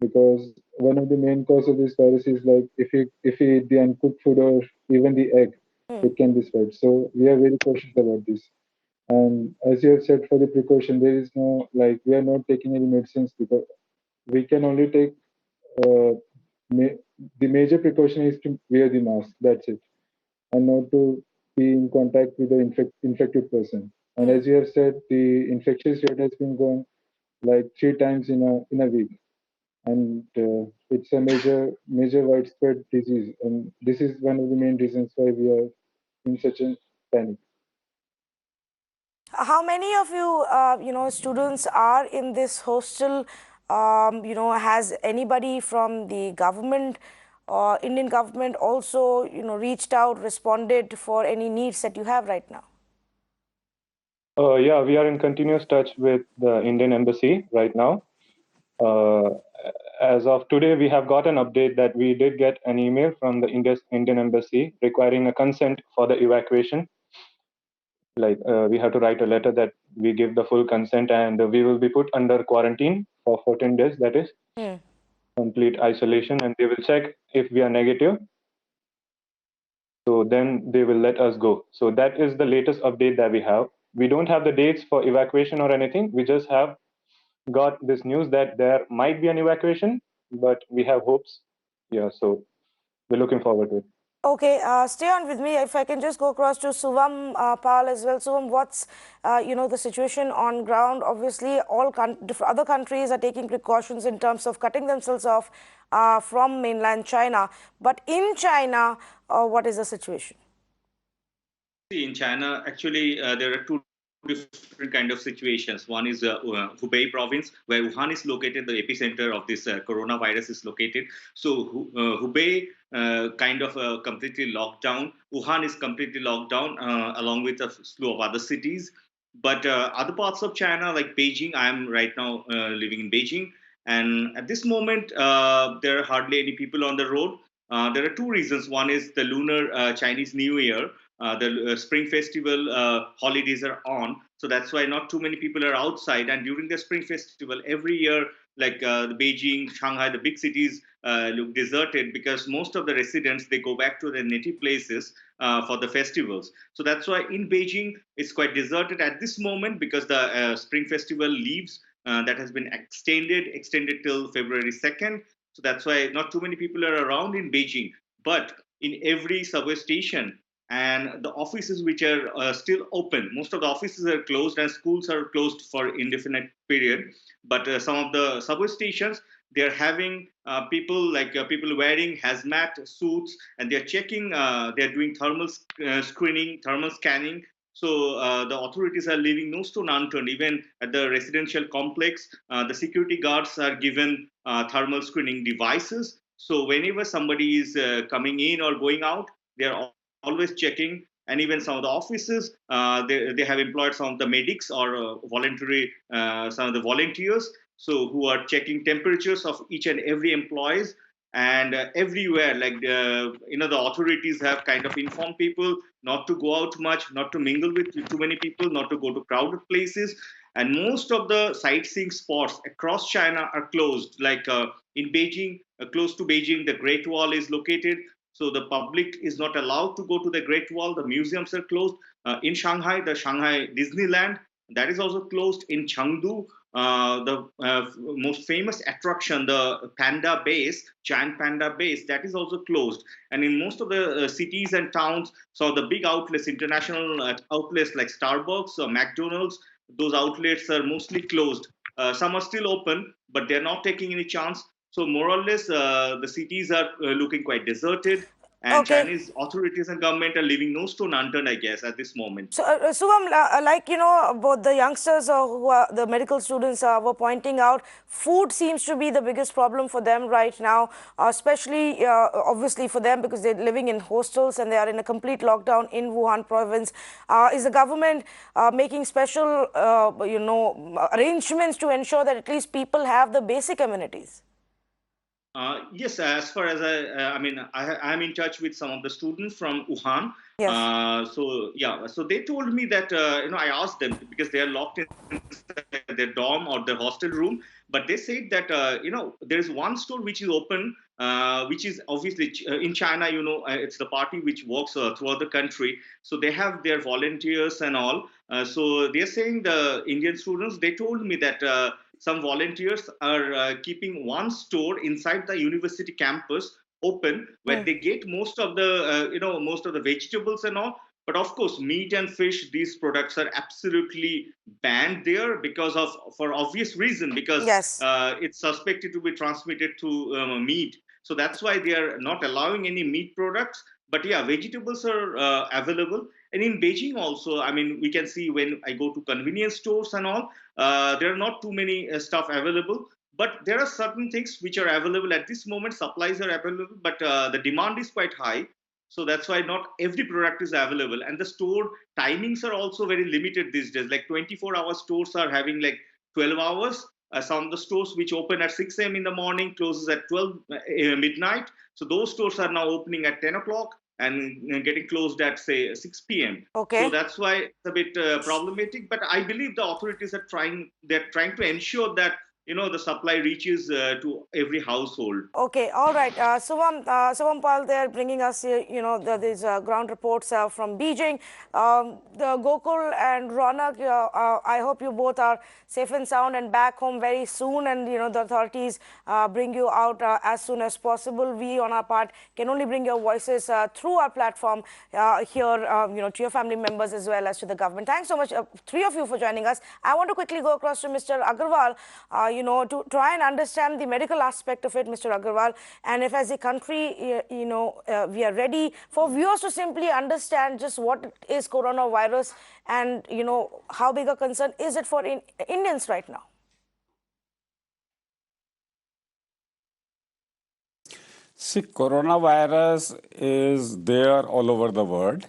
Speaker 7: because one of the main cause of this virus is like if we eat the uncooked food or even the egg, it can be spread. So we are very cautious about this. And as you have said, for the precaution, there is no, like, we are not taking any medicines, because we can only take the major precaution is to wear the mask. That's it, and not to be in contact with the infected person. And as you have said, the infectious rate has been going like 3 times in a week, and it's a major widespread disease. And this is one of the main reasons why we are in such a panic.
Speaker 1: How many of you, students are in this hostel? Has anybody from the government or Indian government also, reached out, responded for any needs that you have right now?
Speaker 6: Yeah, we are in continuous touch with the Indian Embassy right now. As of today, we have got an update that we did get an email from the Indian Embassy requiring a consent for the evacuation. Like we have to write a letter that we give the full consent, and we will be put under quarantine for 14 days. That is complete isolation, and they will check if we are negative. So then they will let us go. So that is the latest update that we have. We don't have the dates for evacuation or anything. We just have got this news that there might be an evacuation, but we have hopes. Yeah, so we're looking forward to it.
Speaker 1: Okay, stay on with me. If I can just go across to Suvam Pal as well. Suvam, what's the situation on ground? Obviously, all other countries are taking precautions in terms of cutting themselves off from mainland China. But in China, what is the situation?
Speaker 8: See, in China, actually, there are two different kind of situations. One is Hubei province, where Wuhan is located, the epicenter of this coronavirus is located. So Hubei kind of completely locked down. Wuhan is completely locked down, along with a slew of other cities. But other parts of China, like Beijing, I am right now living in Beijing, and at this moment, there are hardly any people on the road. There are two reasons. One is the lunar Chinese New Year. The Spring Festival holidays are on, so that's why not too many people are outside. And during the Spring Festival, every year, like the Beijing, Shanghai, the big cities look deserted because most of the residents, they go back to their native places for the festivals. So that's why in Beijing it's quite deserted at this moment because the Spring Festival leaves that has been extended till February 2nd. So that's why not too many people are around in Beijing. But in every subway station and the offices which are still open, most of the offices are closed and schools are closed for indefinite period. But some of the subway stations, they're having people wearing hazmat suits, and they're checking, they're doing thermal screening, thermal scanning. So the authorities are leaving no stone unturned. Even at the residential complex, the security guards are given thermal screening devices. So whenever somebody is coming in or going out, they are always checking. And even some of the offices, they have employed some of the medics or some of the volunteers, so who are checking temperatures of each and every employees. And everywhere, like the authorities have kind of informed people not to go out much, not to mingle with too many people, not to go to crowded places. And most of the sightseeing spots across China are closed. Like in Beijing, close to Beijing, the Great Wall is located. So the public is not allowed to go to the Great Wall. The museums are closed. In Shanghai, the Shanghai Disneyland, that is also closed. In Chengdu, the most famous attraction, the panda base, giant panda base, that is also closed. And in most of the cities and towns, so the big outlets, international outlets like Starbucks or McDonald's, those outlets are mostly closed. Some are still open, but they're not taking any chance. So more or less, the cities are looking quite deserted, and
Speaker 1: Okay.
Speaker 8: Chinese authorities and government are leaving no stone unturned, I guess, at this moment.
Speaker 1: So, Suvam, both the youngsters who are the medical students were pointing out, food seems to be the biggest problem for them right now, especially obviously for them because they're living in hostels and they are in a complete lockdown in Wuhan province. Is the government making special, arrangements to ensure that at least people have the basic amenities?
Speaker 8: Yes, as far as I'm in touch with some of the students from Wuhan.
Speaker 1: Yes.
Speaker 8: So they told me that I asked them because they are locked in their dorm or their hostel room, but they said that there is one store which is open, which is obviously in China. It's the party which works throughout the country, so they have their volunteers and all. So they're saying the Indian students. They told me that. Some volunteers are keeping one store inside the university campus open, where they get most of the vegetables and all. But of course, meat and fish, these products are absolutely banned there for obvious reason, because
Speaker 1: Yes.
Speaker 8: It's suspected to be transmitted through meat. So that's why they are not allowing any meat products. But yeah, vegetables are available. And in Beijing also, we can see when I go to convenience stores and all, there are not too many stuff available. But there are certain things which are available at this moment. Supplies are available, but the demand is quite high. So that's why not every product is available. And the store timings are also very limited these days. Like 24-hour stores are having like 12 hours. Some of the stores which open at 6 a.m. in the morning closes at 12 midnight. So those stores are now opening at 10 o'clock and getting closed at, say, 6 p.m.
Speaker 1: Okay.
Speaker 8: So that's why it's a bit problematic. But I believe the authorities are trying to ensure that the supply reaches to every household.
Speaker 1: Okay, all right. Subham Pal there bringing us, these ground reports from Beijing. The Gokul and Ronak, I hope you both are safe and sound and back home very soon, and the authorities bring you out as soon as possible. We on our part can only bring your voices through our platform here, to your family members as well as to the government. Thanks so much, three of you, for joining us. I want to quickly go across to Mr. Agarwal, to try and understand the medical aspect of it, Mr. Agarwal, and if as a country, we are ready for viewers to simply understand just what is coronavirus and, how big a concern is it for Indians right now?
Speaker 9: See, coronavirus is there all over the world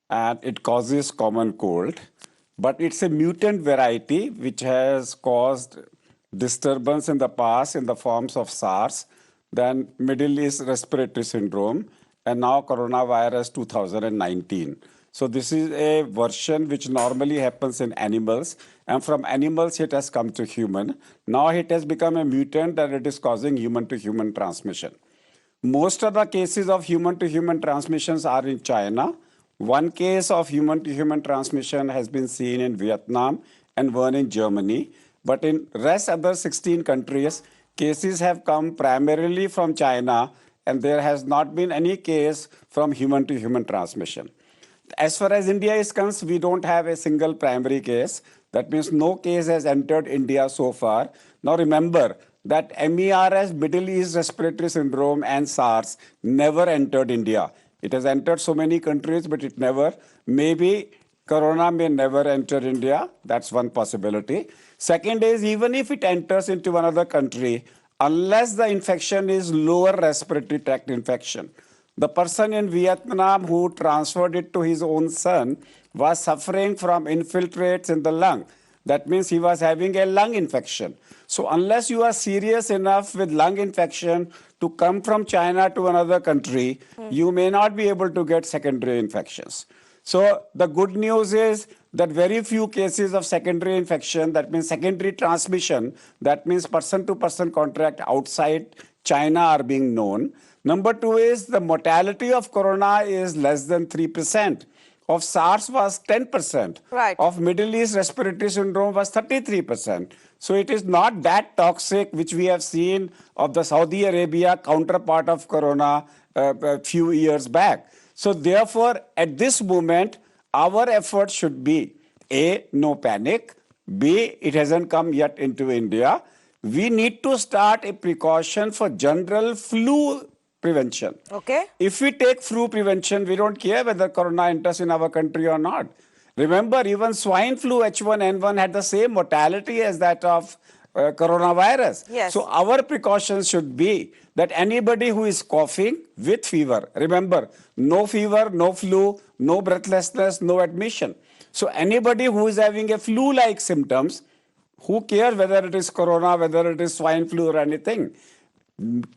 Speaker 9: and it causes common cold, but it's a mutant variety which has caused disturbance in the past in the forms of SARS, then Middle East Respiratory Syndrome, and now coronavirus 2019. So this is a version which normally happens in animals, and from animals it has come to human. Now it has become a mutant and it is causing human-to-human transmission. Most of the cases of human-to-human transmissions are in China. One case of human-to-human transmission has been seen in Vietnam and one in Germany. But in rest other 16 countries, cases have come primarily from China, and there has not been any case from human-to-human transmission. As far as India is concerned, we don't have a single primary case. That means no case has entered India so far. Now remember that MERS, Middle East Respiratory Syndrome, and SARS never entered India. It has entered so many countries, but it never. Maybe Corona may never enter India. That's one possibility. Second is, even if it enters into another country, unless the infection is lower respiratory tract infection. The person in Vietnam who transferred it to his own son was suffering from infiltrates in the lung. That means he was having a lung infection. So unless you are serious enough with lung infection to come from China to another country, you may not be able to get secondary infections. So the good news is that very few cases of secondary infection, that means secondary transmission, that means person-to-person contact outside China are being known. Number two is the mortality of corona is less than 3%. Of SARS was 10%.
Speaker 1: Right.
Speaker 9: Of Middle East Respiratory Syndrome was 33%. So it is not that toxic, which we have seen of the Saudi Arabia counterpart of corona a few years back. So therefore, at this moment, our effort should be A, no panic. B, it hasn't come yet into India. We need to start a precaution for general flu prevention.
Speaker 1: Okay.
Speaker 9: If we take flu prevention, we don't care whether corona enters in our country or not. Remember, even swine flu H1N1 had the same mortality as that of coronavirus.
Speaker 1: Yes.
Speaker 9: So our precautions should be that anybody who is coughing with fever, remember, no fever, no flu, no breathlessness, no admission. So anybody who is having a flu-like symptoms, who cares whether it is corona, whether it is swine flu or anything,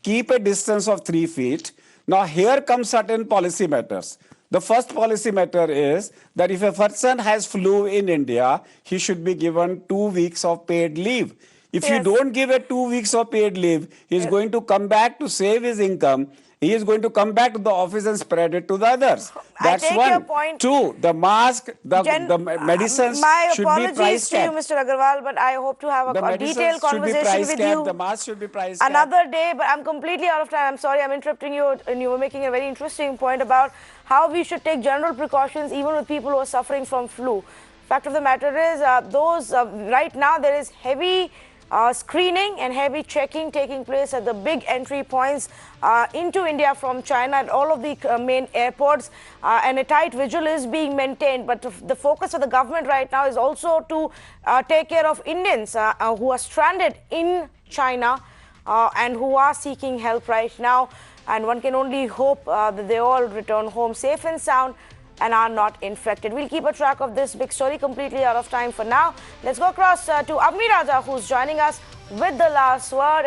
Speaker 9: keep a distance of 3 feet. Now here come certain policy matters. The first policy matter is that if a person has flu in India, he should be given 2 weeks of paid leave. If you don't give a 2 weeks of paid leave, he is going to come back to save his income. He is going to come back to the office and spread it to the others. That's
Speaker 1: I take
Speaker 9: one.
Speaker 1: your point.
Speaker 9: Two, the mask, the medicines should be price
Speaker 1: to you,
Speaker 9: capped.
Speaker 1: Mr. Agarwal, but I hope to have a detailed conversation with you
Speaker 9: The mask should be price capped.
Speaker 1: another day. But I'm completely out of time. I'm sorry, I'm interrupting you. And you were making a very interesting point about how we should take general precautions even with people who are suffering from flu. Fact of the matter is, right now there is heavy screening and heavy checking taking place at the big entry points into India from China at all of the main airports, and a tight vigil is being maintained. But the focus of the government right now is also to take care of Indians who are stranded in China and who are seeking help right now. And one can only hope that they all return home safe and sound and are not infected. We'll keep a track of this big story. Completely out of time for now. Let's go across to Avni Raja, who's joining us with the last word.